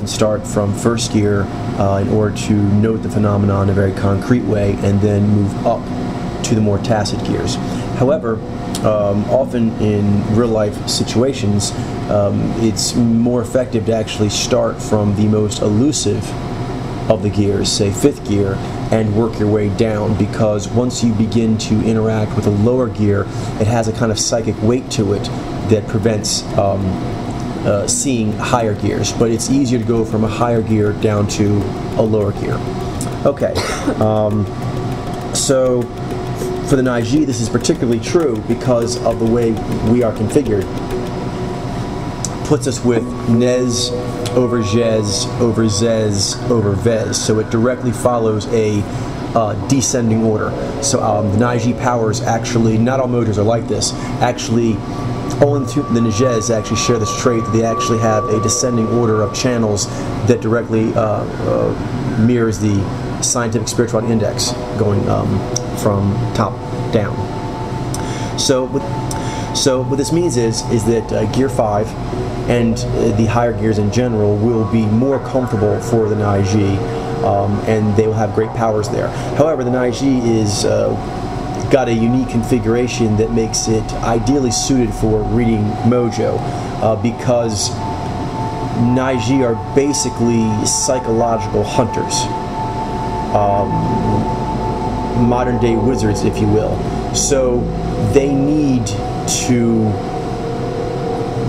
start from first gear in order to note the phenomenon in a very concrete way, and then move up to the more tacit gears. However, often in real-life situations, it's more effective to actually start from the most elusive of the gears, say fifth gear, and work your way down, because once you begin to interact with a lower gear, it has a kind of psychic weight to it that prevents seeing higher gears. But it's easier to go from a higher gear down to a lower gear. Okay, so for the Naiji, this is particularly true because of the way we are configured. Puts us with Nez over Jez over Zez over Vez, so it directly follows a descending order. So the Naiji powers actually, not all Mojos are like this, actually only the Nejez actually share this trait, that they actually have a descending order of channels that directly mirrors the scientific spirituality index, going from top down. So what this means is that Gear 5 and the higher gears in general will be more comfortable for the Naiji, and they will have great powers there. However, the Naiji is got a unique configuration that makes it ideally suited for reading Mojo, because Naiji are basically psychological hunters, modern day wizards, if you will. So they need to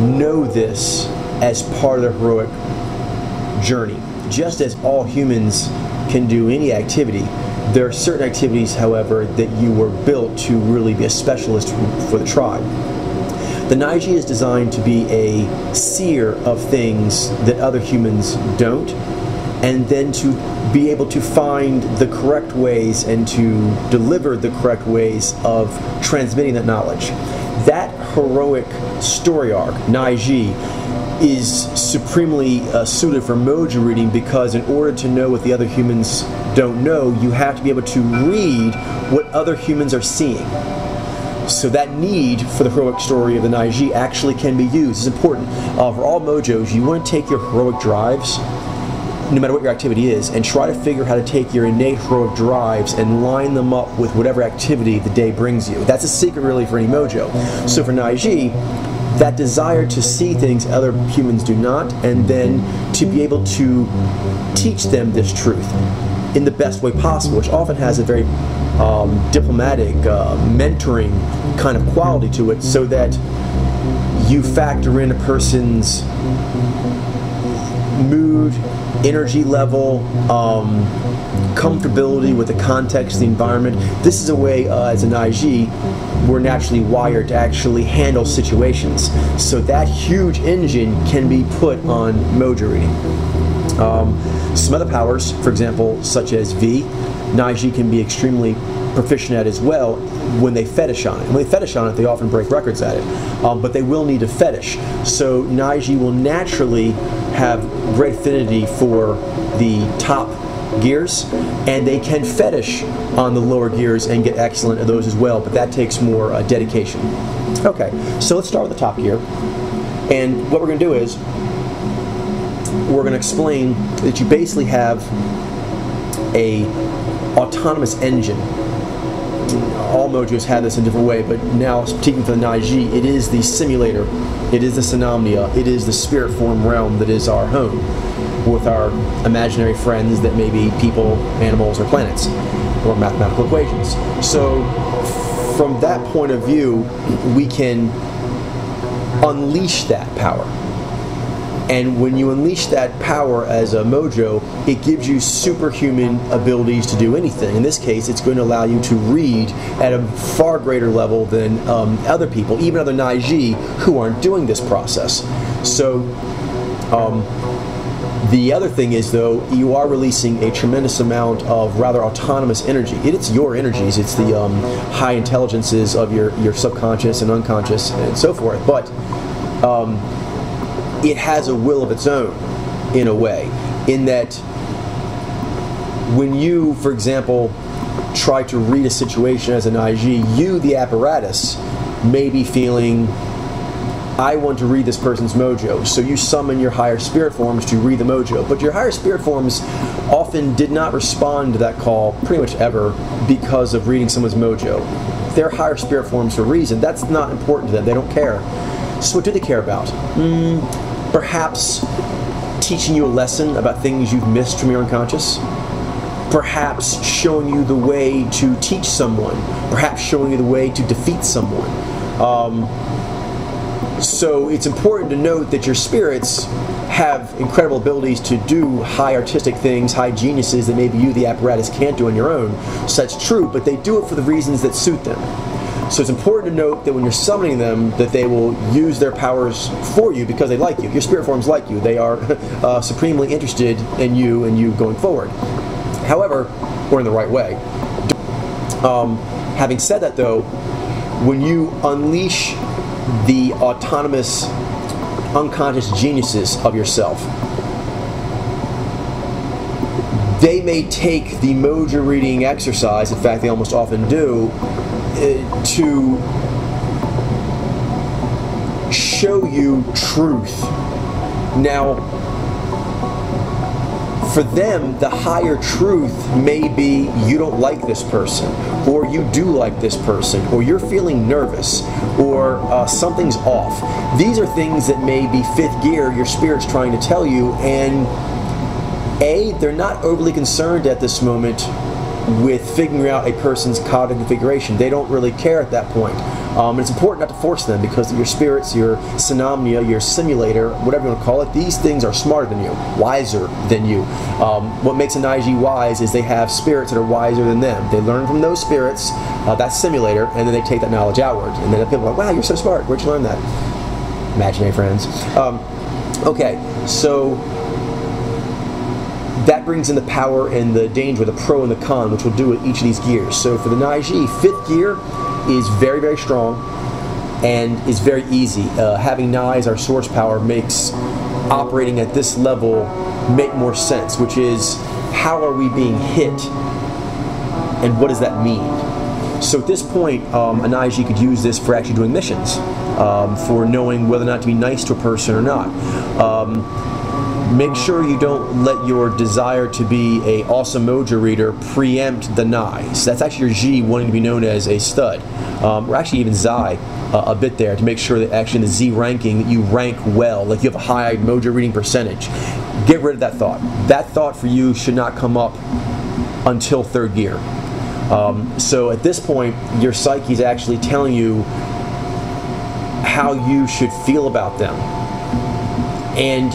know this as part of their heroic journey. Just as all humans can do any activity, there are certain activities, however, that you were built to really be a specialist for the tribe. The Naiji is designed to be a seer of things that other humans don't, and then to be able to find the correct ways and to deliver the correct ways of transmitting that knowledge. That heroic story arc, Naiji, is supremely suited for Mojo reading, because in order to know what the other humans don't know, you have to be able to read what other humans are seeing. So that need for the heroic story of the Naiji actually can be used. It's important. For all Mojos, you want to take your heroic drives, no matter what your activity is, and try to figure how to take your innate heroic drives and line them up with whatever activity the day brings you. That's a secret really for any Mojo. So for Naiji, that desire to see things other humans do not, and then to be able to teach them this truth in the best way possible, which often has a very diplomatic, mentoring kind of quality to it, so that you factor in a person's mood, energy level, comfortability with the context, the environment. This is a way, as a Naiji, we're naturally wired to actually handle situations. So that huge engine can be put on Mojo reading. Some other powers, for example, such as V, Naiji can be extremely proficient at as well when they fetish on it. When they fetish on it, they often break records at it, but they will need a fetish. So Naiji will naturally have great affinity for the top gears, and they can fetish on the lower gears and get excellent at those as well, but that takes more dedication. Okay, so let's start with the top gear, and what we're going to do is we're going to explain that you basically have a autonomous engine. All Mojos have this in a different way, but now speaking for the Naiji, it is the simulator, it is the Synamnia, it is the spirit form realm that is our home, with our imaginary friends that may be people, animals, or planets, or mathematical equations. So from that point of view, we can unleash that power. And when you unleash that power as a Mojo, it gives you superhuman abilities to do anything. In this case, it's going to allow you to read at a far greater level than other people, even other Naiji who aren't doing this process. So the other thing is, though, you are releasing a tremendous amount of rather autonomous energy. It's your energies. It's the high intelligences of your subconscious and unconscious and so forth. But it has a will of its own, in a way, in that when you, for example, try to read a situation as an IG, you, the apparatus, may be feeling, I want to read this person's mojo. So you summon your higher spirit forms to read the mojo. But your higher spirit forms often did not respond to that call pretty much ever because of reading someone's mojo. They're higher spirit forms for a reason. That's not important to them. They don't care. So what do they care about? Perhaps teaching you a lesson about things you've missed from your unconscious. Perhaps showing you the way to teach someone. Perhaps showing you the way to defeat someone. So it's important to note that your spirits have incredible abilities to do high artistic things, high geniuses that maybe you, the apparatus, can't do on your own. So that's true, but they do it for the reasons that suit them. So it's important to note that when you're summoning them, that they will use their powers for you because they like you. Your spirit forms like you. They are supremely interested in you and you going forward. However, or in the right way. Having said that though, when you unleash the autonomous, unconscious geniuses of yourself, they may take the mojo reading exercise, in fact they almost often do, to show you truth. Now, for them, the higher truth may be you don't like this person, or you do like this person, or you're feeling nervous, or something's off. These are things that may be fifth gear, your spirit's trying to tell you, and A, they're not overly concerned at this moment with figuring out a person's cognitive configuration. They don't really care at that point. And it's important not to force them because your spirits, your phenomena, your simulator, whatever you want to call it, these things are smarter than you, wiser than you. What makes an IG wise is they have spirits that are wiser than them. They learn from those spirits, that simulator, and then they take that knowledge outward. And then people are like, wow, you're so smart. Where'd you learn that? Imaginary friends. Okay, so that brings in the power and the danger, the pro and the con, which we'll do with each of these gears. So for the Naiji, fifth gear is very, very strong and is very easy. Having Nai as our source power makes operating at this level make more sense, which is how are we being hit and what does that mean? So at this point, an IG could use this for actually doing missions, for knowing whether or not to be nice to a person or not. Make sure you don't let your desire to be a awesome mojo reader preempt the Nai. So that's actually your G wanting to be known as a stud. Or actually even Zai a bit there to make sure that actually in the Z ranking that you rank well, like you have a high mojo reading percentage. Get rid of that thought. That thought for you should not come up until third gear. So at this point, your psyche is actually telling you how you should feel about them. And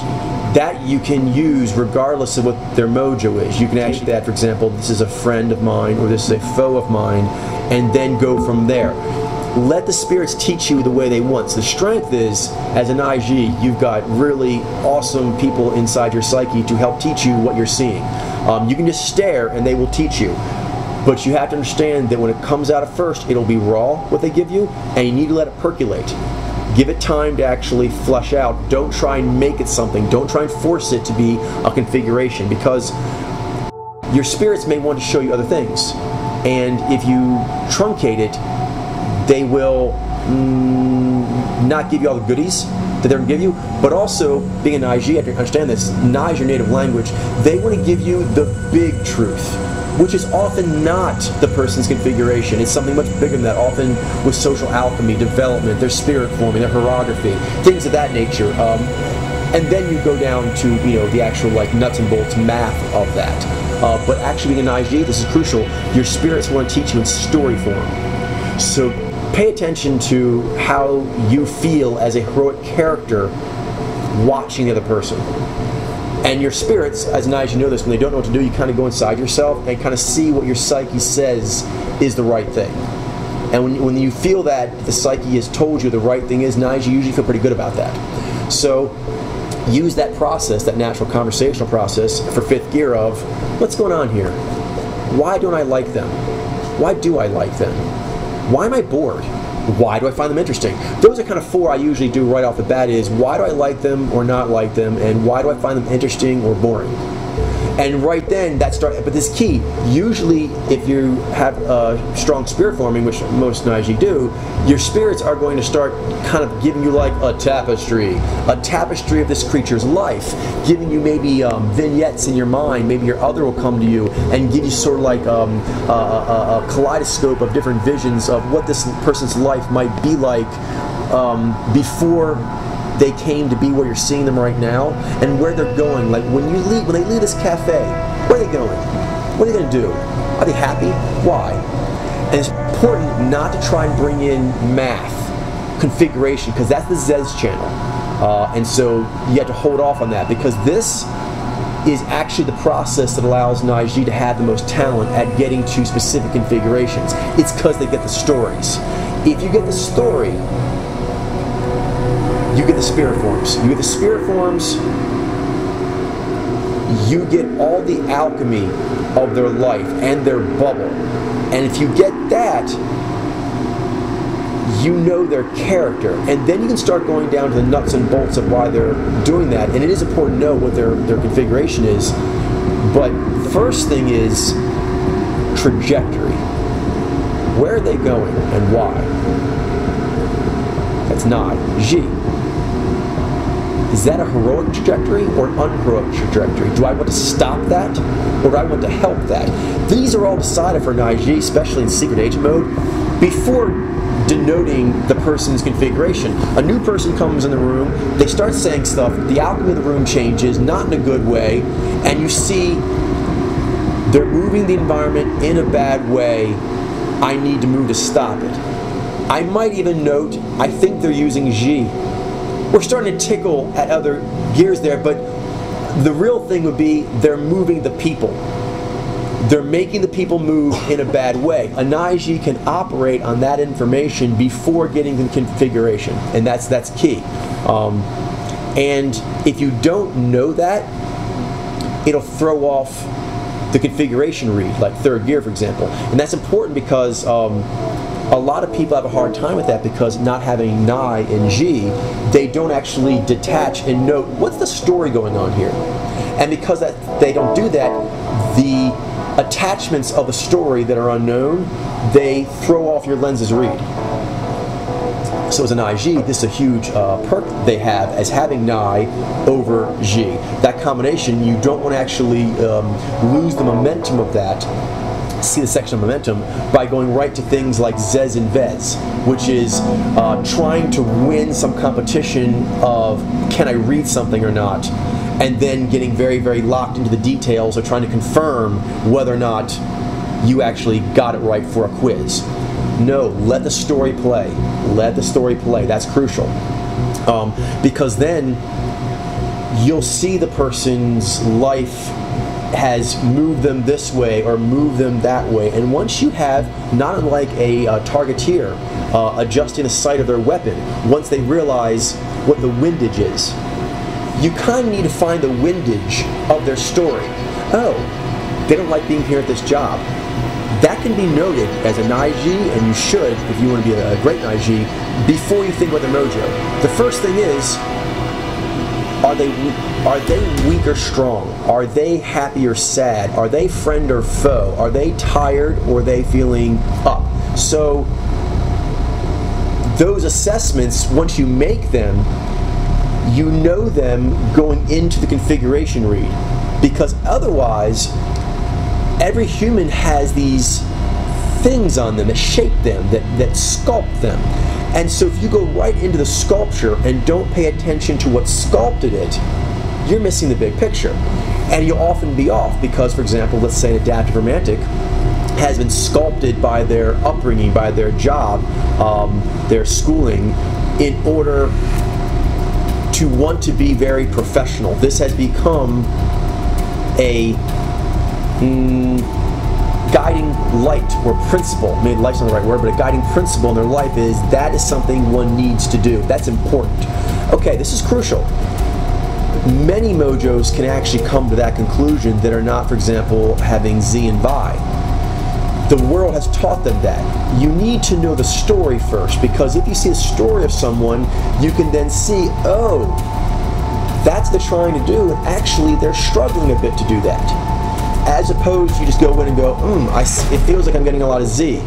that you can use regardless of what their mojo is. You can actually add, for example, this is a friend of mine or this is a foe of mine, and then go from there. Let the spirits teach you the way they want. So the strength is, as an IG, you've got really awesome people inside your psyche to help teach you what you're seeing. You can just stare and they will teach you. But you have to understand that when it comes out at first, it'll be raw, what they give you, and you need to let it percolate. Give it time to actually flush out. Don't try and make it something. Don't try and force it to be a configuration, because your spirits may want to show you other things. And if you truncate it, they will not give you all the goodies that they're going to give you. But also, being an IG, you have to understand this. Nai is your native language. They want to give you the big truth, which is often not the person's configuration. It's something much bigger than that, often with social alchemy, development, their spirit forming, their horography, things of that nature. And then you go down to the actual nuts and bolts math of that. But actually being an IG, this is crucial, your spirits want to teach you in story form. So pay attention to how you feel as a heroic character watching the other person. And your spirits, as nice as you know this, when they don't know what to do, you kind of go inside yourself and kind of see what your psyche says is the right thing. And when you feel that the psyche has told you the right thing is nice, you usually feel pretty good about that. So use that process, that natural conversational process for fifth gear of, what's going on here? Why don't I like them? Why do I like them? Why am I bored? Why do I find them interesting? Those are kind of four I usually do right off the bat is, why do I like them or not like them, and why do I find them interesting or boring? And right then, but this key, usually if you have strong spirit forming, which most Naiji do, your spirits are going to start kind of giving you like a tapestry of this creature's life, giving you maybe vignettes in your mind. Maybe your other will come to you and give you sort of like a kaleidoscope of different visions of what this person's life might be like before they came to be where you're seeing them right now, and where they're going. Like when they leave this cafe, where are they going? What are they going to do? Are they happy? Why? And it's important not to try and bring in math, configuration, because that's the Zez channel. And so you have to hold off on that, because this is actually the process that allows Naiji to have the most talent at getting to specific configurations. It's because they get the stories. If you get the story, you get the spirit forms. You get the spirit forms, you get all the alchemy of their life and their bubble. And if you get that, you know their character. And then you can start going down to the nuts and bolts of why they're doing that. And it is important to know what their configuration is. But the first thing is trajectory. Where are they going and why? That's Nai. Ji. Is that a heroic trajectory or an unheroic trajectory? Do I want to stop that, or do I want to help that? These are all decided for Naiji, especially in secret agent mode, before denoting the person's configuration. A new person comes in the room, they start saying stuff, the alchemy of the room changes, not in a good way, and you see they're moving the environment in a bad way. I need to move to stop it. I might even note, I think they're using Ji. We're starting to tickle at other gears there, but the real thing would be they're moving the people. They're making the people move in a bad way. A Naiji can operate on that information before getting the configuration, and that's key. And if you don't know that, it'll throw off the configuration read, like third gear, for example. And that's important because a lot of people have a hard time with that, because not having Nai and Ji, they don't actually detach and note what's the story going on here. And because they don't do that, the attachments of the story that are unknown, they throw off your lens's read. So as an Naiji, this is a huge perk they have as having Nai over Ji. That combination, you don't want to actually lose the momentum of that, see the section of momentum, by going right to things like Zez and Vez, which is trying to win some competition of can I read something or not, and then getting very, very locked into the details of trying to confirm whether or not you actually got it right for a quiz. No, let the story play. Let the story play. That's crucial. Because then you'll see the person's life has moved them this way or moved them that way. And once you have, not unlike a targeteer adjusting the sight of their weapon, once they realize what the windage is, you kind of need to find the windage of their story. Oh, they don't like being here at this job. That can be noted as a Naiji, and you should, if you want to be a great Naiji, before you think about the Mojo. The first thing is, are they weak or strong? Are they happy or sad? Are they friend or foe? Are they tired or are they feeling up? So those assessments, once you make them, you know them going into the configuration read. Because otherwise, every human has these things on them that shape them, that sculpt them. And so if you go right into the sculpture and don't pay attention to what sculpted it, you're missing the big picture. And you'll often be off because, for example, let's say an adaptive romantic has been sculpted by their upbringing, by their job, their schooling, in order to want to be very professional. This has become a guiding light or principle. Maybe light's not the right word, but a guiding principle in their life is that is something one needs to do. That's important. Okay, this is crucial. Many Mojos can actually come to that conclusion that are not, for example, having Z and Vi. The world has taught them that. You need to know the story first, because if you see a story of someone, you can then see, oh, That's what they're trying to do, and actually they're struggling a bit to do that. As opposed to you just go in and go, it feels like I'm getting a lot of Z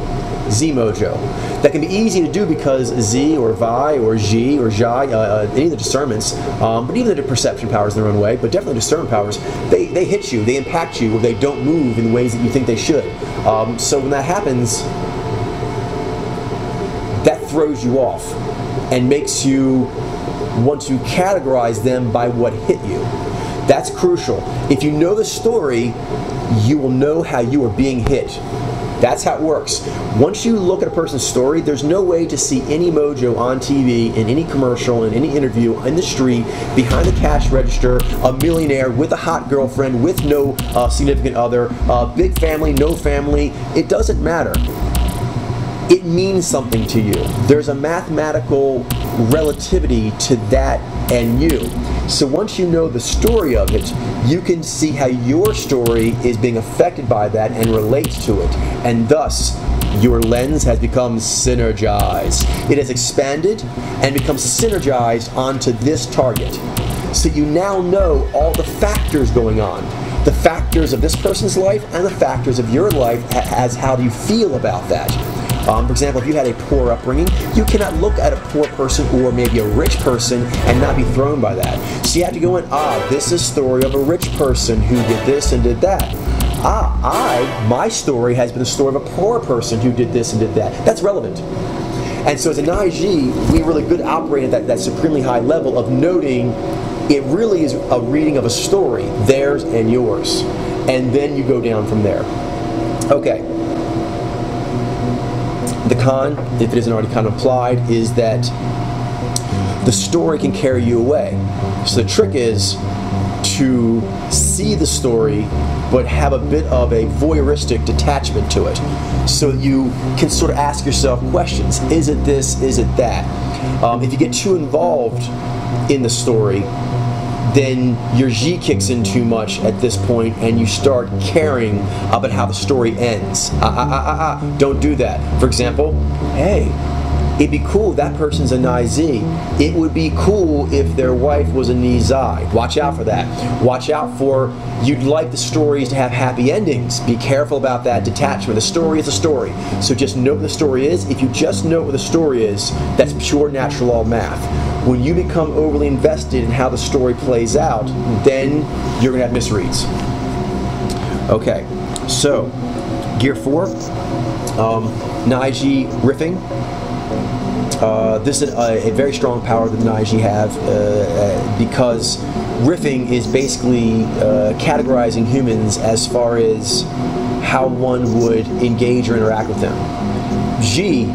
mojo. That can be easy to do because Z or Vi or Ji or Jai, any of the discernments, but even the perception powers in their own way, but definitely discern powers, they hit you, they impact you, or they don't move in the ways that you think they should. So when that happens, that throws you off and makes you want to categorize them by what hit you. That's crucial. If you know the story, you will know how you are being hit. That's how it works. Once you look at a person's story, there's no way to see any mojo on TV, in any commercial, in any interview, in the street, behind the cash register, a millionaire with a hot girlfriend, with no significant other, big family, no family. It doesn't matter. It means something to you. There's a mathematical relativity to that and you. So once you know the story of it, you can see how your story is being affected by that and relates to it. And thus, your lens has become synergized. It has expanded and become synergized onto this target. So you now know all the factors going on. The factors of this person's life and the factors of your life as how do you feel about that. For example, if you had a poor upbringing, you cannot look at a poor person or maybe a rich person and not be thrown by that. So you have to go in, this is a story of a rich person who did this and did that. My story has been the story of a poor person who did this and did that. That's relevant. And so as an IG, we really good operate at that supremely high level of noting it really is a reading of a story, theirs and yours. And then you go down from there. Okay. The con, if it isn't already kind of implied, is that the story can carry you away. So the trick is to see the story, but have a bit of a voyeuristic detachment to it. So you can sort of ask yourself questions. Is it this? Is it that? If you get too involved in the story, then your G kicks in too much at this point and you start caring about how the story ends. Don't do that. For example, hey, it'd be cool if that person's a Ni-Z. It would be cool if their wife was a Ni-Zai. Watch out for that. Watch out for, you'd like the stories to have happy endings. Be careful about that detachment. The story is a story. So just know what the story is. If you just know what the story is, that's pure natural law math. When you become overly invested in how the story plays out, then you're going to have misreads. Okay, so Gear 4, Ni-G riffing. This is a very strong power that the Ni-G have because riffing is basically categorizing humans as far as how one would engage or interact with them. G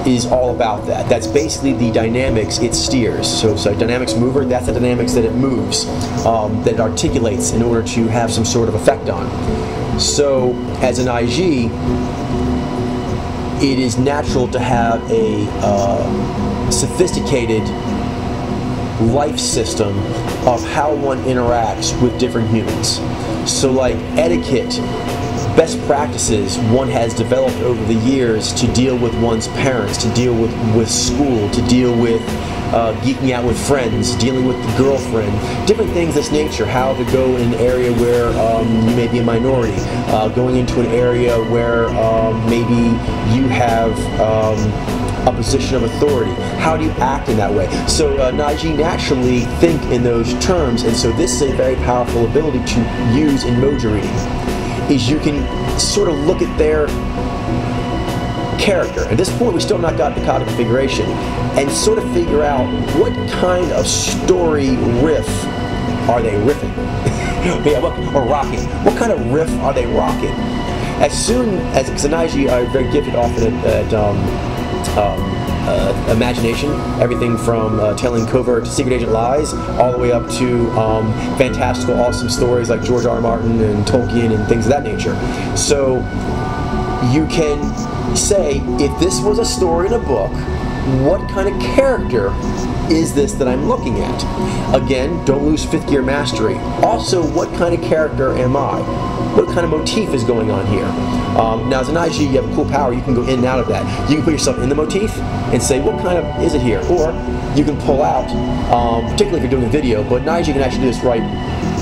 is all about that. That's basically the dynamics it steers. So dynamics mover, that's the dynamics that it moves, that it articulates in order to have some sort of effect on. So as an IG, it is natural to have a sophisticated life system of how one interacts with different humans. So like etiquette, best practices one has developed over the years to deal with one's parents, to deal with school, to deal with geeking out with friends, dealing with the girlfriend, different things of this nature, how to go in an area where you may be a minority, going into an area where maybe you have a position of authority. How do you act in that way? So Ni-G naturally think in those terms, and so this is a very powerful ability to use in Mojo reading. Is you can sort of look at their character. At this point, we still have not got the cognitive configuration, and sort of figure out what kind of story riff are they riffing, or rocking. What kind of riff are they rocking? As soon as, because Ni-G are very gifted often at imagination, everything from telling covert to secret agent lies, all the way up to fantastical, awesome stories like George R. R. Martin and Tolkien and things of that nature. So you can say, if this was a story in a book, what kind of character is this that I'm looking at? Again, don't lose fifth gear mastery. Also, what kind of character am I? What kind of motif is going on here? Now, as an IG, you have a cool power. You can go in and out of that. You can put yourself in the motif and say, what kind of is it here? Or you can pull out, particularly if you're doing a video, but an IG can actually do this right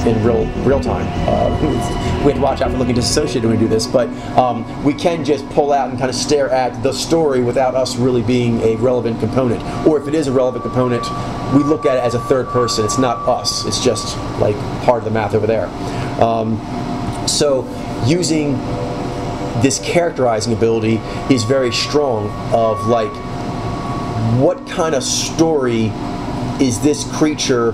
in real time. We have to watch out for looking disassociated when we do this, but we can just pull out and kind of stare at the story without us really being a relevant component. Or if it is a relevant component, we look at it as a third person. It's not us. It's just like part of the math over there. So using this characterizing ability is very strong of like, what kind of story is this creature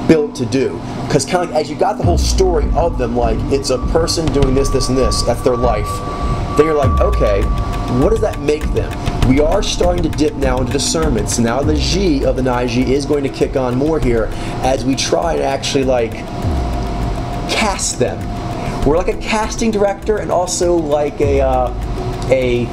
built to do? Because kind of like, as you got the whole story of them, like it's a person doing this, this, and this, that's their life, then you're like, okay, what does that make them? We are starting to dip now into discernment. So now the G of the Naiji is going to kick on more here as we try to actually like cast them. We're like a casting director and also like a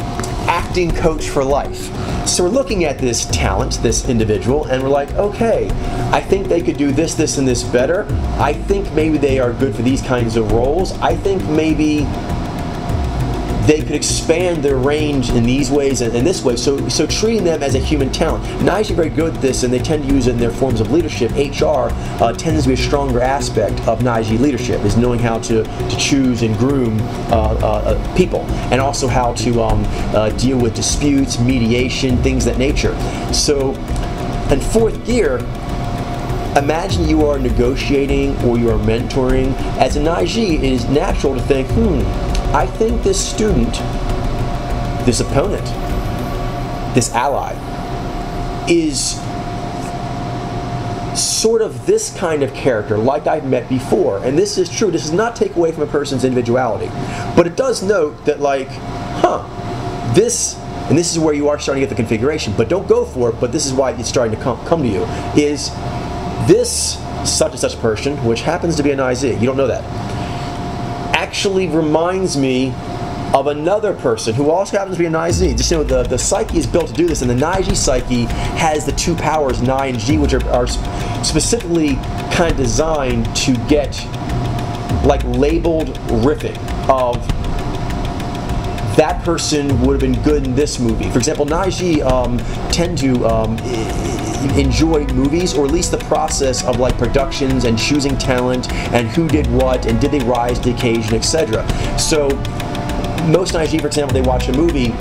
acting coach for life. So we're looking at this talent, this individual, and we're like, okay, I think they could do this, this, and this better. I think maybe they are good for these kinds of roles. I think maybe they could expand their range in these ways and in this way. So treating them as a human talent. Naiji are very good at this, and they tend to use it in their forms of leadership. HR tends to be a stronger aspect of Naiji leadership, is knowing how to choose and groom people, and also how to deal with disputes, mediation, things of that nature. So, in fourth gear, imagine you are negotiating or you are mentoring. As a Naiji, it is natural to think, I think this student, this opponent, this ally, is sort of this kind of character like I've met before. And this is true. This does not take away from a person's individuality. But it does note that like, this, and this is where you are starting to get the configuration, but don't go for it, but this is why it's starting to come to you, is this such and such person, which happens to be an IZ, you don't know that, actually reminds me of another person who also happens to be an IZ. Just you know, the psyche is built to do this, and the Naiji psyche has the two powers, Nai and G, which are specifically kind of designed to get like labeled riffing of that person would have been good in this movie. For example, Naiji tend to enjoy movies, or at least the process of like productions and choosing talent and who did what and did they rise to the occasion, etc. So most Naiji, for example, they watch a movie,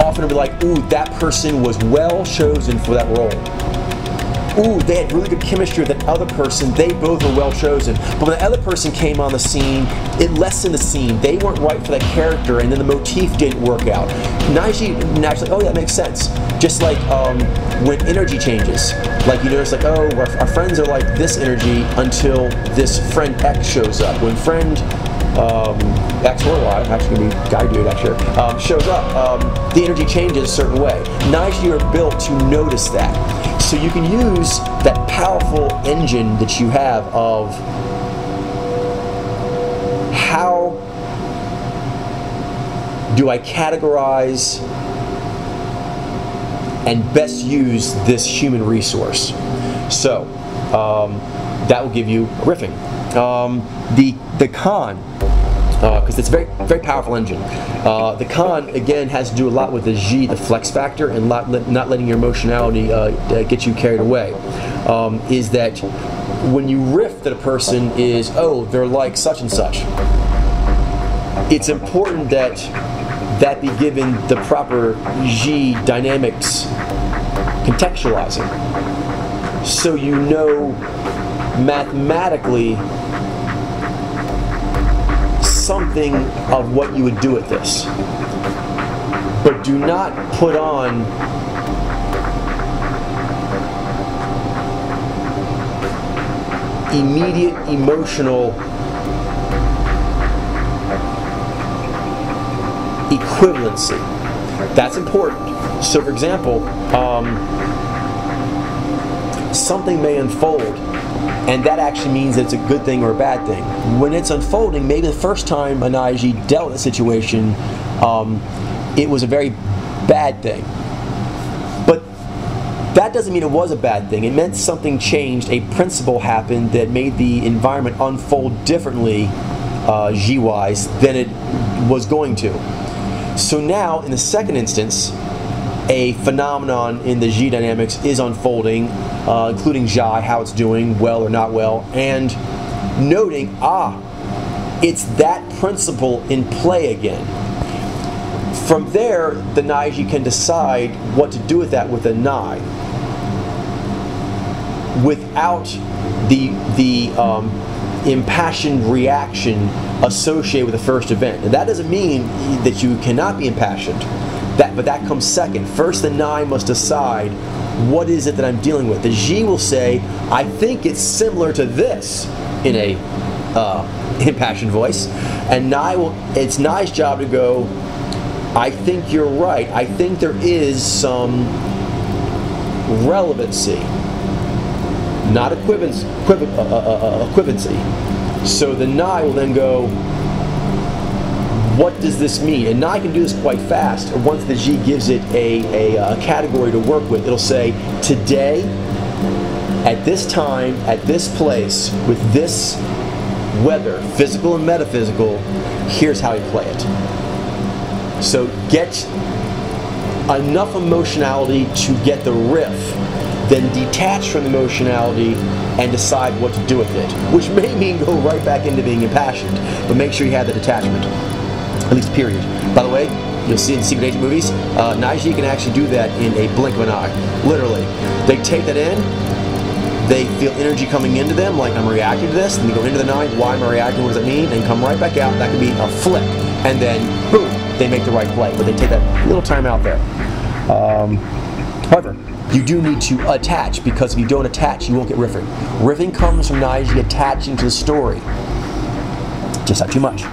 often will be like, ooh, that person was well chosen for that role. Ooh, they had really good chemistry with that other person, they both were well chosen. But when the other person came on the scene, it lessened the scene. They weren't right for that character, and then the motif didn't work out. Naiji naturally, oh yeah, that makes sense. Just like when energy changes. Like you notice like, oh, our friends are like this energy until this friend X shows up. When friend X or Y, actually going to be guy dude actually, shows up, the energy changes a certain way. Naiji are built to notice that. So you can use that powerful engine that you have of how do I categorize and best use this human resource. So that will give you riffing. The con, because it's a very, very powerful engine. The con, again, has to do a lot with the G, the flex factor, and not letting your emotionality get you carried away. Is that when you riff that a person is, oh, they're like such and such, it's important that that be given the proper G dynamics contextualizing. So you know mathematically something of what you would do with this, but do not put on immediate emotional equivalency. That's important. So for example, something may unfold, and that actually means that it's a good thing or a bad thing. When it's unfolding, maybe the first time an IG dealt with a situation, it was a very bad thing. But that doesn't mean it was a bad thing. It meant something changed, a principle happened that made the environment unfold differently G-wise than it was going to. So now, in the second instance, a phenomenon in the G dynamics is unfolding, including Jai, how it's doing, well or not well, and noting, it's that principle in play again. From there, the Naiji can decide what to do with that with the Nai without the impassioned reaction associated with the first event. And that doesn't mean that you cannot be impassioned, but that comes second. First, the Nai must decide, what is it that I'm dealing with? The Ji will say, I think it's similar to this, in a impassioned voice, and it's Nai's job to go, I think you're right. I think there is some relevancy, not equivalency. So the Nai will then go, what does this mean? And Nai can do this quite fast. Once the G gives it a category to work with, it'll say, today, at this time, at this place, with this weather, physical and metaphysical, here's how you play it. So get enough emotionality to get the riff, then detach from the emotionality and decide what to do with it, which may mean go right back into being impassioned, but make sure you have the detachment, at least period. By the way, you'll see in Secret Agent movies, Naiji can actually do that in a blink of an eye, literally. They take that in, they feel energy coming into them, like I'm reacting to this, and they go into the Nai, why am I reacting, what does that mean, and come right back out. That could be a flick, and then boom, they make the right play, but they take that little time out there. However, you do need to attach, because if you don't attach, you won't get riffing. Riffing comes from Naiji attaching to the story. Just not too much.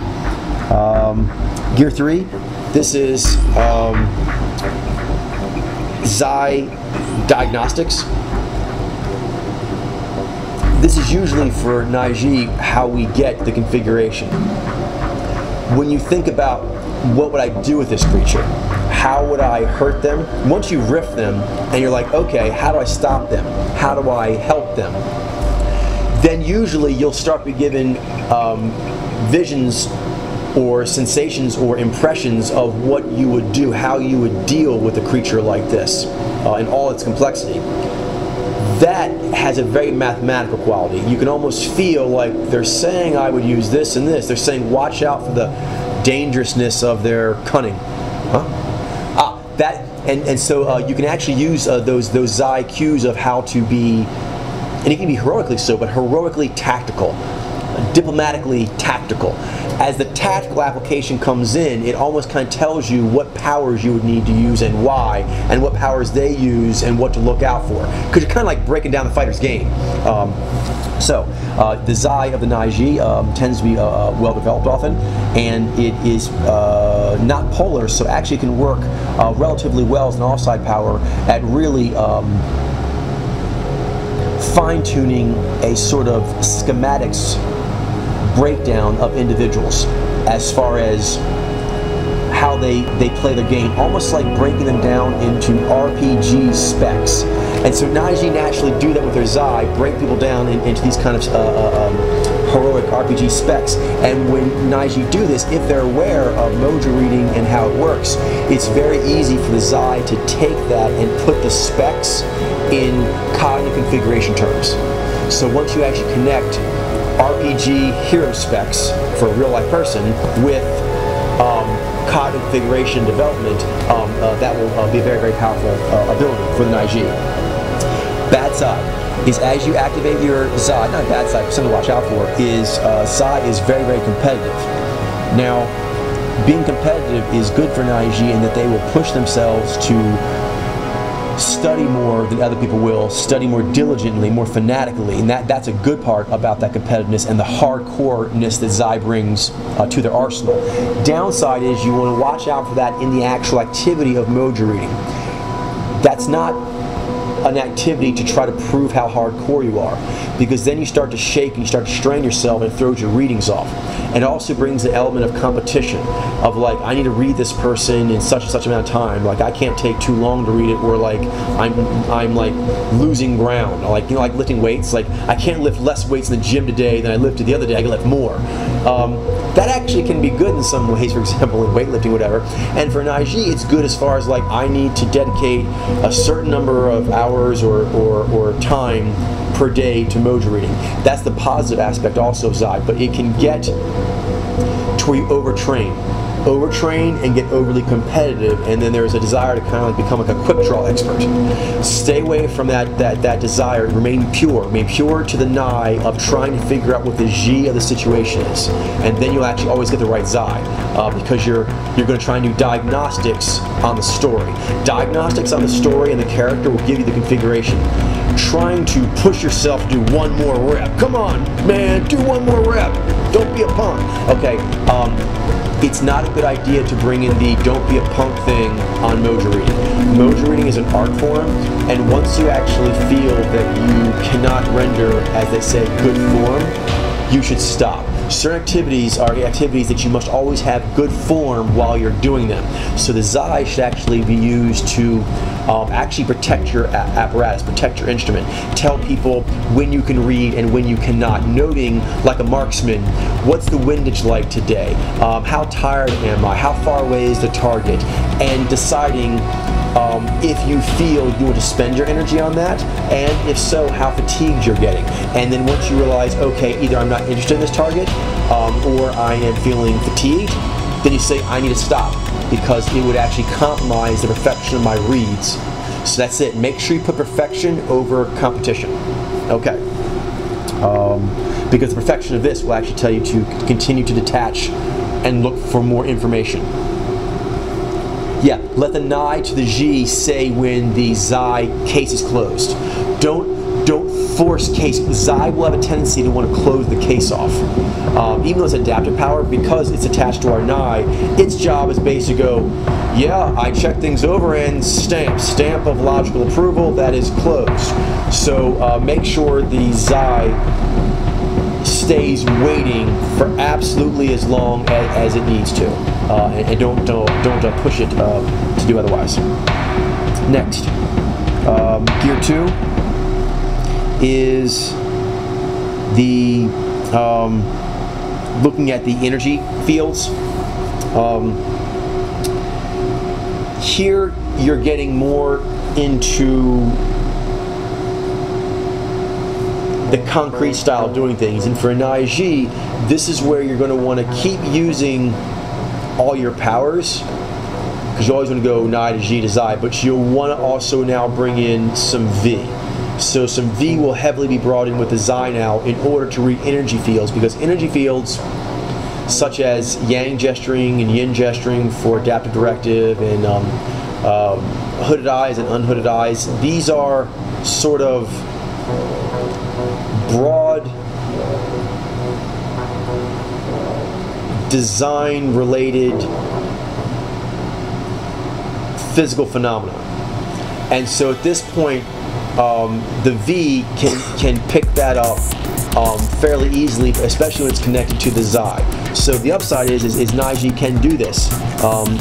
Gear 3, this is Zai Diagnostics. This is usually for Naiji how we get the configuration. When you think about what would I do with this creature, how would I hurt them? Once you riff them and you're like, okay, how do I stop them? How do I help them? Then usually you'll start to be given visions or sensations or impressions of what you would do, how you would deal with a creature like this in all its complexity. That has a very mathematical quality. You can almost feel like they're saying I would use this and this. They're saying watch out for the dangerousness of their cunning. So you can actually use those Zai cues of how to be, and it can be heroically so, but heroically tactical, diplomatically tactical. As the tactical application comes in, it almost kind of tells you what powers you would need to use and why, and what powers they use and what to look out for. Because you're kind of like breaking down the fighter's game. The Zai of the Naiji tends to be well developed often, and it is not polar, so actually it can work relatively well as an offside power at really fine-tuning a sort of schematics breakdown of individuals as far as how they play their game, almost like breaking them down into RPG specs. And so Naiji naturally do that with their Zai, break people down into these kind of heroic RPG specs. And when Naiji do this, if they're aware of Mojo reading and how it works, it's very easy for the Zai to take that and put the specs in cognitive configuration terms. So once you actually connect RPG hero specs for a real-life person with cognitive configuration development, that will be a very, very powerful ability for the Naiji. Bad side is as you activate your Zai, not a bad side, something to watch out for, is Zai is very, very competitive. Now, being competitive is good for Naiji in that they will push themselves to study more than other people will, study more diligently, more fanatically, and that's a good part about that competitiveness and the hardcoreness that Zai brings to their arsenal. Downside is you want to watch out for that in the actual activity of Mojo reading. That's not an activity to try to prove how hardcore you are, because then you start to shake and you start to strain yourself and it throws your readings off. And it also brings the element of competition, of like, I need to read this person in such and such amount of time, like I can't take too long to read it, or like I'm like losing ground, like, you know, like lifting weights, like I can't lift less weights in the gym today than I lifted the other day, I can lift more. That actually can be good in some ways, for example, in weightlifting, whatever. And for an IG, it's good as far as like I need to dedicate a certain number of hours or time per day to Mojo reading. That's the positive aspect also of Zai, but it can get to where you overtrain and get overly competitive, and then there's a desire to kind of like become like a quick draw expert. Stay away from that desire. Remain pure to the nai of trying to figure out what the Ji of the situation is, and then you'll actually always get the right Zai, because you're going to try and do diagnostics on the story. Diagnostics on the story and the character will give you the configuration. Trying to push yourself to do one more rep. Come on, man, do one more rep. Don't be a punk. Okay. It's not a good idea to bring in the don't be a punk thing on Mojo reading. Mojo reading is an art form, and once you actually feel that you cannot render, as they say, good form, you should stop. Certain activities are activities that you must always have good form while you're doing them. So the Zai should actually be used to actually protect your apparatus, protect your instrument. Tell people when you can read and when you cannot. Noting, like a marksman, what's the windage like today? How tired am I? How far away is the target? And deciding if you feel you want to spend your energy on that, and if so, how fatigued you're getting. And then once you realize, okay, either I'm not interested in this target, or I am feeling fatigued, then you say, I need to stop, because it would actually compromise the perfection of my reads. So that's it. Make sure you put perfection over competition. Okay. Because the perfection of this will actually tell you to continue to detach and look for more information. Yeah, let the nai to the Ji say when the Zai case is closed. Don't force case. Zai will have a tendency to want to close the case off. Even though it's adaptive power, because it's attached to our nai, its job is basically to go, yeah, I check things over and stamp of logical approval, that is closed. So make sure the Zai stays waiting for absolutely as long as it needs to, and don't push it to do otherwise. Next, gear 2 is the looking at the energy fields. Here you're getting more into the concrete style of doing things, and for an IG, this is where you're going to want to keep using all your powers, because you always want to go nai to Ji to Zai, but you'll want to also now bring in some V. So some V will heavily be brought in with the Zai now in order to read energy fields, because energy fields such as yang gesturing and yin gesturing for adaptive directive, and hooded eyes and unhooded eyes, these are sort of broad design related physical phenomena, and so at this point the V can pick that up fairly easily, especially when it's connected to the Zai. So the upside is Naiji can do this.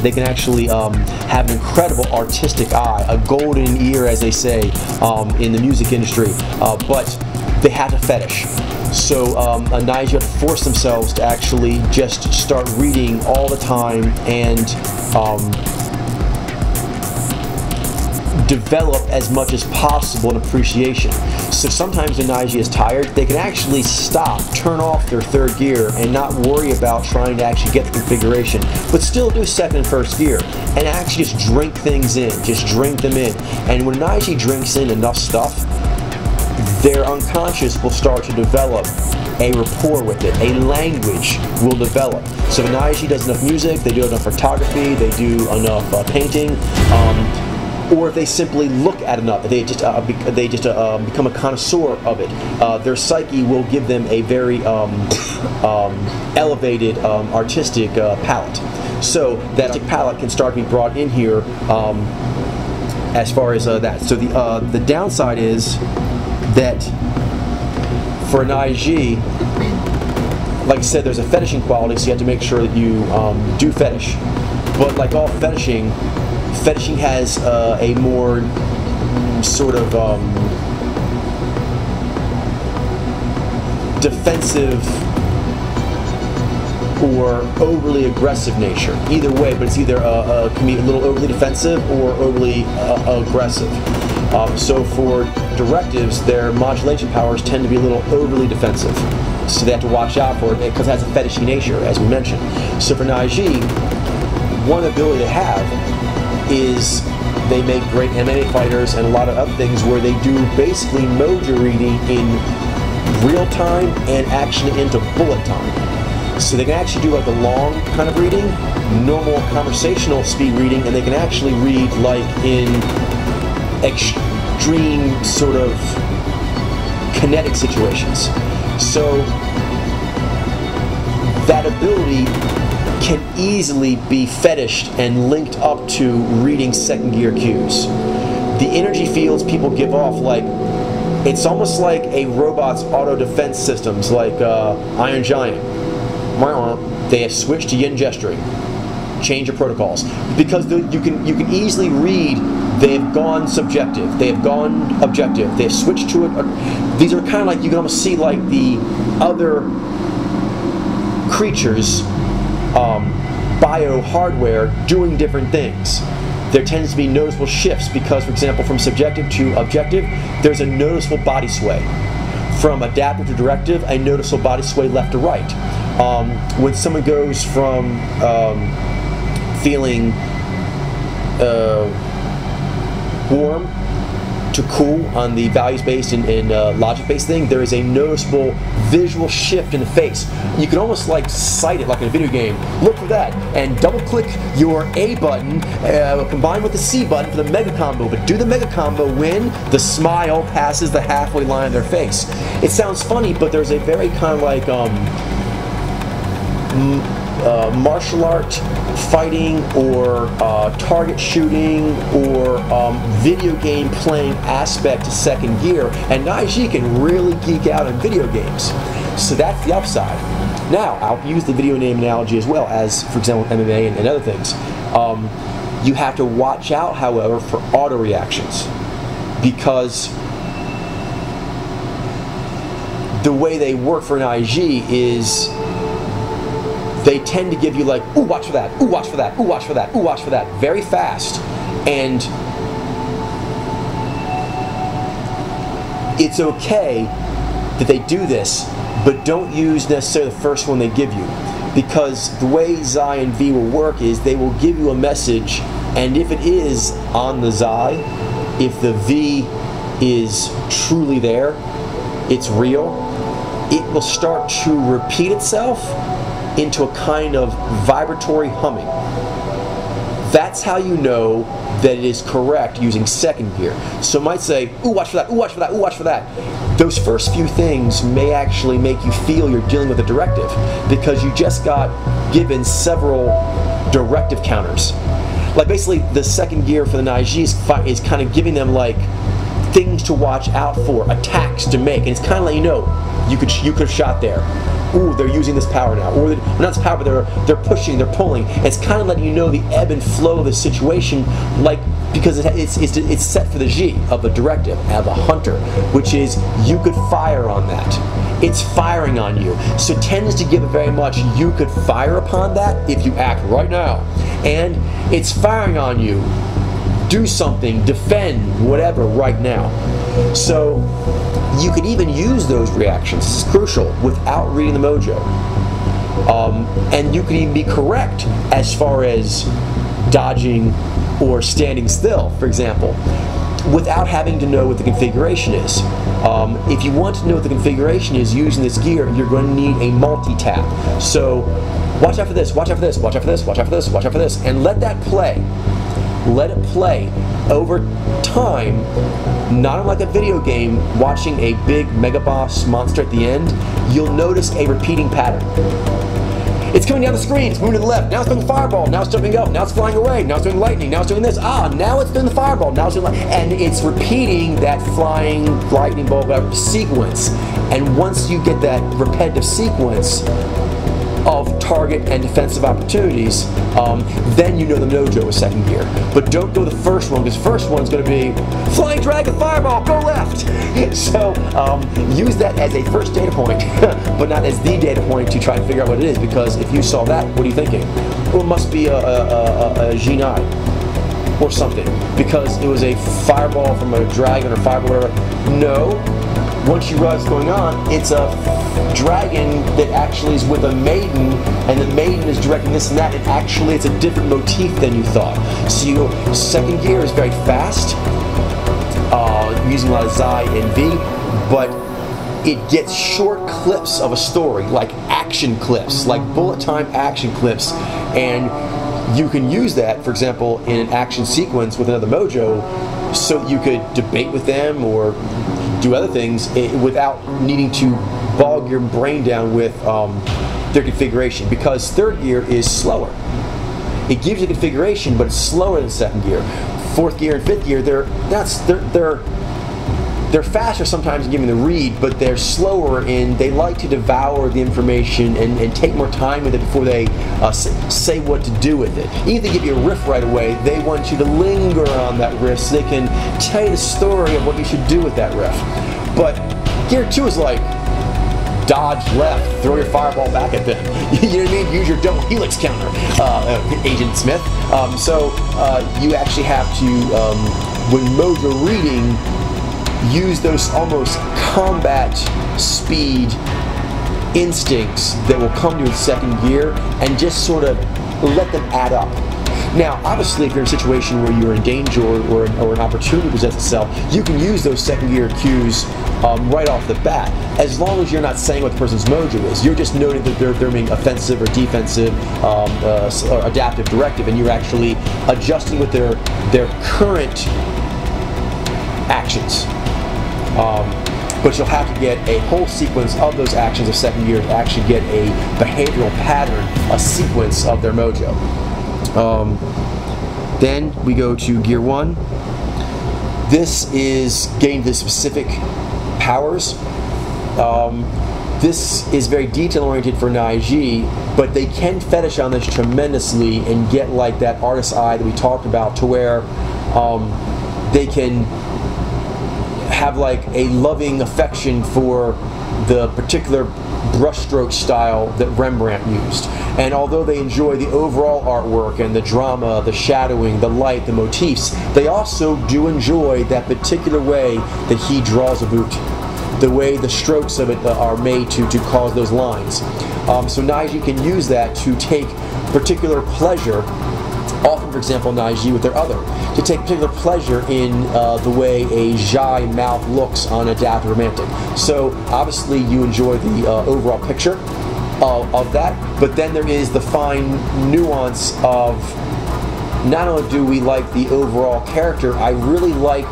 They can actually have an incredible artistic eye, a golden ear, as they say in the music industry, but they have a fetish. So a Naiji have to force themselves to actually just start reading all the time and develop as much as possible an appreciation. So sometimes when Naiji is tired, they can actually stop, turn off their third gear, and not worry about trying to actually get the configuration, but still do second and first gear, and actually just drink things in, just drink them in. And when Naiji drinks in enough stuff, their unconscious will start to develop a rapport with it, a language will develop. So if Naiji does enough music, they do enough photography, they do enough painting, or if they simply look at enough, they just become a connoisseur of it. Their psyche will give them a very elevated artistic palette. So that artistic palette can start to be brought in here as far as that. So the downside is that for an IG, like I said, there's a fetishing quality, so you have to make sure that you do fetish. But like all fetishing has a more sort of defensive or overly aggressive nature. Either way, but it's either can be a little overly defensive or overly aggressive. So for directives, their modulation powers tend to be a little overly defensive. So they have to watch out for it because it has a fetishy nature, as we mentioned. So for Naiji, one ability they have is they make great MMA fighters and a lot of other things where they do basically Mojo reading in real time and actually into bullet time. So they can actually do like a long kind of reading, normal conversational speed reading, and they can actually read like in extreme sort of kinetic situations. So that ability can easily be fetished and linked up to reading second gear cues. The energy fields people give off, like, it's almost like a robot's auto defense systems, like Iron Giant. They have switched to yin gesturing. Change your protocols, because you can easily read they have gone subjective, they have gone objective, they have switched to it. These are kind of like, you can almost see like the other creatures bio hardware doing different things. There tends to be noticeable shifts because, for example, from subjective to objective, there's a noticeable body sway. From adaptive to directive, a noticeable body sway left to right. When someone goes from feeling warm to cool on the values-based and logic-based thing, there is a noticeable visual shift in the face. You can almost like sight it like in a video game. Look for that, and double-click your A button combined with the C button for the mega combo. But do the mega combo when the smile passes the halfway line of their face. It sounds funny, but there's a very kind of like martial art fighting or target shooting or video game playing aspect to second gear, and Naiji can really geek out on video games. So that's the upside. Now, I'll use the video game analogy as well as, for example, MMA and other things. You have to watch out, however, for auto reactions, because the way they work for Naiji is they tend to give you like, ooh, watch for that, ooh, watch for that, ooh, watch for that, ooh, watch for that, very fast. And it's okay that they do this, but don't use necessarily the first one they give you. Because the way Xi and V will work is they will give you a message, and if it is on the Xi, if the V is truly there, it's real, it will start to repeat itself into a kind of vibratory humming. That's how you know that it is correct using second gear. So it might say, ooh, watch for that, ooh, watch for that, ooh, watch for that. Those first few things may actually make you feel you're dealing with a directive because you just got given several directive counters. Like basically the second gear for the Naiji is kind of giving them like things to watch out for, attacks to make, and it's kind of letting you know you could have shot there. Ooh, they're using this power now, or not this power, but they're pushing, they're pulling. And it's kind of letting you know the ebb and flow of the situation, like because it's set for the G of the directive, of a hunter, which is you could fire on that. It's firing on you, so it tends to give it very much. You could fire upon that if you act right now, and it's firing on you. Do something, defend, whatever, right now. So you could even use those reactions, this is crucial, without reading the Mojo. And you could even be correct as far as dodging or standing still, for example, without having to know what the configuration is. If you want to know what the configuration is using this gear, you're going to need a multi-tap. So watch out for this, watch out for this, watch out for this, watch out for this, watch out for this, and let that play. Let it play over time, not unlike a video game, watching a big mega boss monster at the end. You'll notice a repeating pattern. It's coming down the screen, it's moving to the left, now it's doing the fireball, now it's jumping up, now it's flying away, now it's doing lightning, now it's doing this, now it's doing the fireball, now it's doing and it's repeating that flying lightning bolt sequence. And once you get that repetitive sequence of target and defensive opportunities, then you know the Mojo is second gear. But don't go the first one, because first one's going to be Flying Dragon Fireball, go left! So use that as a first data point, but not as the data point to try and figure out what it is, because if you saw that, what are you thinking? Well, it must be a G9 or something, because it was a fireball from a dragon or fireball or whatever. No. Once you realize what's going on, it's a dragon that actually is with a maiden, and the maiden is directing this and that, and actually it's a different motif than you thought. So second gear is very fast, using a lot of Xi and V, but it gets short clips of a story, like action clips, like bullet time action clips, and you can use that, for example, in an action sequence with another Mojo, so that you could debate with them or do other things without needing to bog your brain down with their configuration, because third gear is slower. It gives you configuration, but it's slower than second gear. Fourth gear and fifth gear, they're faster sometimes in giving the read, but they're slower in they like to devour the information and take more time with it before they say what to do with it. Even if they give you a riff right away, they want you to linger on that riff so they can tell you the story of what you should do with that riff. But gear 2 is like dodge left, throw your fireball back at them. You know what I mean? Use your double helix counter, Agent Smith. So you actually have to, when Mojo reading, use those almost combat speed instincts that will come to you in second gear and just sort of let them add up. Now, obviously, if you're in a situation where you're in danger or an opportunity presents itself, you can use those second gear cues right off the bat, as long as you're not saying what the person's Mojo is. You're just noting that they're being offensive or defensive, or adaptive, directive, and you're actually adjusting with their current actions. But you'll have to get a whole sequence of those actions of second gear to actually get a behavioral pattern, a sequence of their Mojo. Then we go to gear 1. This is getting the specific powers. This is very detail oriented for Naiji, but they can fetish on this tremendously and get like that artist's eye that we talked about, to where they can have like a loving affection for the particular brushstroke style that Rembrandt used. And although they enjoy the overall artwork and the drama, the shadowing, the light, the motifs, they also do enjoy that particular way that he draws a boot, the way the strokes of it are made to cause those lines. So Naiji can use that to take particular pleasure, often, for example, Naiji with their other, to take particular pleasure in the way a Zhai mouth looks on Adaptive Romantic. So obviously you enjoy the overall picture of that, but then there is the fine nuance of, not only do we like the overall character, I really like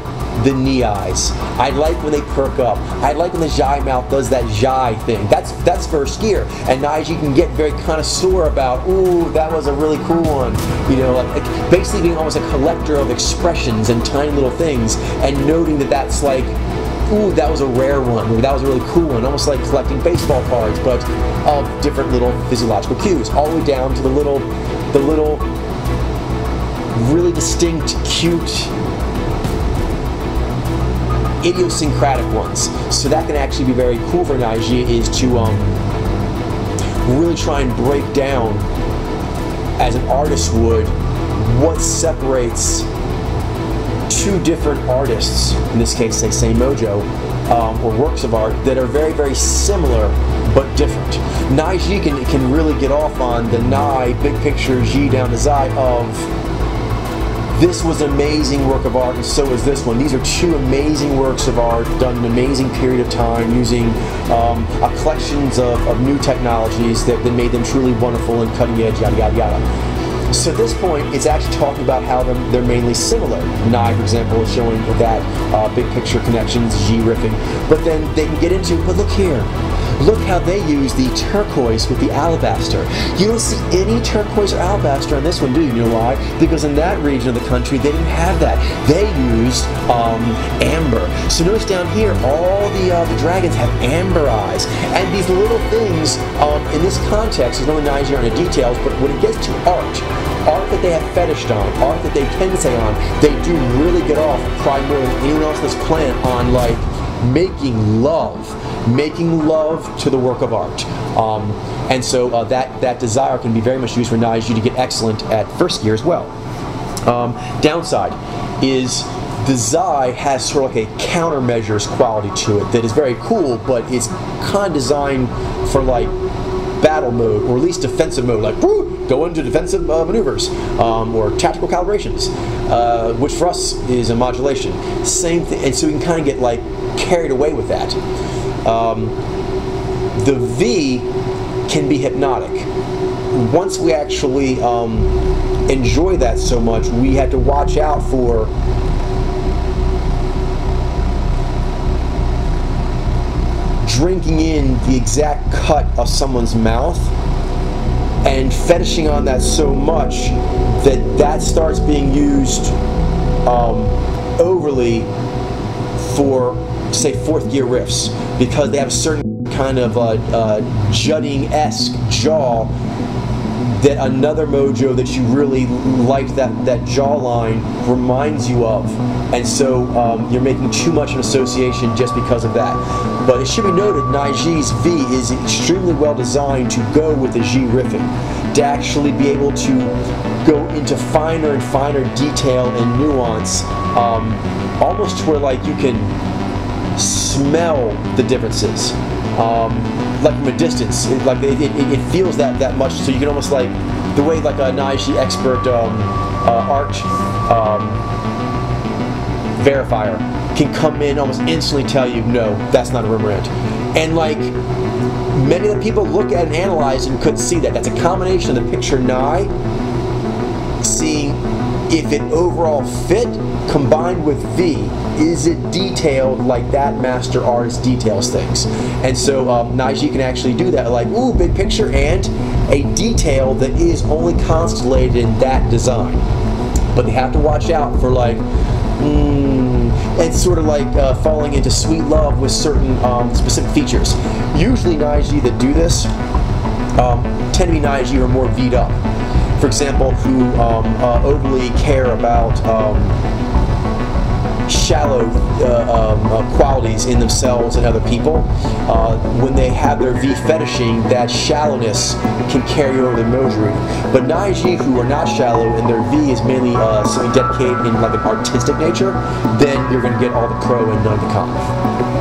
the knee eyes. I like when they perk up. I like when the Zhai mouth does that Zhai thing. That's first gear. And Naiji can get very connoisseur about, ooh, that was a really cool one. You know, like basically being almost a collector of expressions and tiny little things, and noting that that's like, ooh, that was a rare one, or that was a really cool one, almost like collecting baseball cards, but of different little physiological cues, all the way down to the little really distinct, cute, idiosyncratic ones. So that can actually be very cool for Naiji, is to really try and break down, as an artist would, what separates two different artists, in this case say same Mojo, or works of art that are very, very similar but different. Naiji can really get off on the Nai, big picture, G down to Zai of, this was an amazing work of art, and so is this one. These are two amazing works of art done in an amazing period of time, using a collections of new technologies that made them truly wonderful and cutting edge, yada yada yada. So at this point, it's actually talking about how they're mainly similar. Nai, for example, is showing that big picture connections, G riffing, but then they can get into, but look here, Look how they use the turquoise with the alabaster. You don't see any turquoise or alabaster on this one, do you? You know why? Because in that region of the country, they didn't have that. They used amber. So notice down here, all the dragons have amber eyes. And these little things, in this context, there's no Niger on the details, but when it gets to art that they have fetished on, art that they tensei on, they do really get off probably more than anyone else on this planet on, like, making love to the work of art. And so that desire can be very much used for Naiji to get excellent at first gear as well. Downside is the Zai has sort of like a countermeasures quality to it that is very cool, but it's kind of designed for like battle mode, or at least defensive mode, like woo, go into defensive maneuvers, or tactical calibrations, which for us is a modulation. Same thing, and so we can kind of get like carried away with that. The V can be hypnotic. Once we actually enjoy that so much, we have to watch out for drinking in the exact cut of someone's mouth and fetishing on that so much that starts being used overly for, say, fourth gear riffs, because they have a certain kind of jutting-esque jaw that another Mojo that you really like that jawline reminds you of, and so you're making too much an association just because of that. But it should be noted, Naiji's V is extremely well designed to go with the G riffing, to actually be able to go into finer and finer detail and nuance, almost to where like you can smell the differences. Like from a distance, it feels that much, so you can almost like, the way like a Naiji expert art verifier can come in almost instantly tell you, no, that's not a Rembrandt. And like, many of the people look at and analyze and couldn't see that. That's a combination of the picture nigh, seeing if it overall fit, combined with V. Is it detailed like that master artist details things? And so Naiji can actually do that, like, ooh, big picture, and a detail that is only constellated in that design. But they have to watch out for like, it's sort of like falling into sweet love with certain specific features. Usually Naiji that do this tend to be Naiji who are more V'd up. For example, who overly care about shallow qualities in themselves and other people. When they have their V fetishing, that shallowness can carry over the Mojo reading. But Naiji who are not shallow and their V is mainly something dedicated in like an artistic nature, then you're going to get all the pro and none of the con.